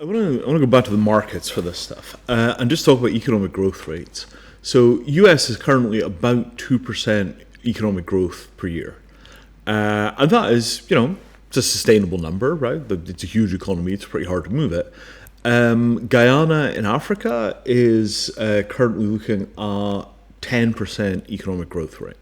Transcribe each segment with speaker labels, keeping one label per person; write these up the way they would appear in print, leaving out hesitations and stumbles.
Speaker 1: I want to go back to the markets for this stuff and just talk about economic growth rates. So US is currently about 2% economic growth per year. And that is, it's a sustainable number, right? It's a huge economy. It's pretty hard to move it. Guyana in Africa is currently looking at 10% economic growth rate.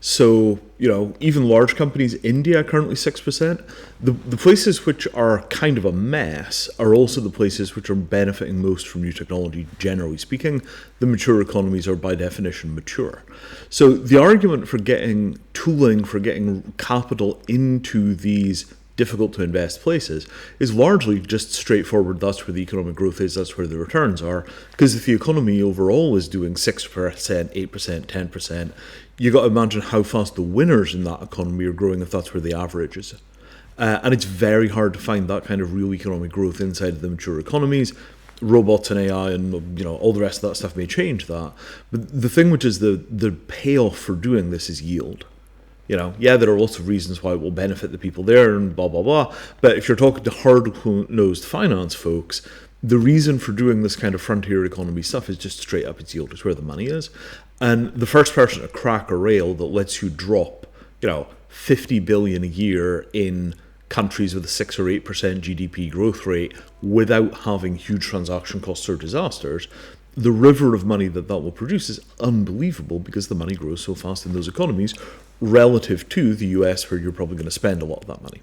Speaker 1: So, even large companies, India currently 6%. The places which are kind of a mess are also the places which are benefiting most from new technology, generally speaking. The mature economies are by definition mature. So the argument for getting tooling, for getting capital into these difficult to invest places is largely just straightforward. That's where the economic growth is, that's where the returns are. Because if the economy overall is doing 6%, 8%, 10%, you got to imagine how fast the winners in that economy are growing if that's where the average is. And it's very hard to find that kind of real economic growth inside of the mature economies. Robots and AI and all the rest of that stuff may change that. But the thing which is the payoff for doing this is yield. There are lots of reasons why it will benefit the people there and blah, blah, blah. But if you're talking to hard-nosed finance folks, the reason for doing this kind of frontier economy stuff is just straight up its yield. It's where the money is. And the first person to crack a rail that lets you drop, 50 billion a year in countries with a 6 or 8% GDP growth rate without having huge transaction costs or disasters, the river of money that will produce is unbelievable because the money grows so fast in those economies relative to the US, where you're probably going to spend a lot of that money.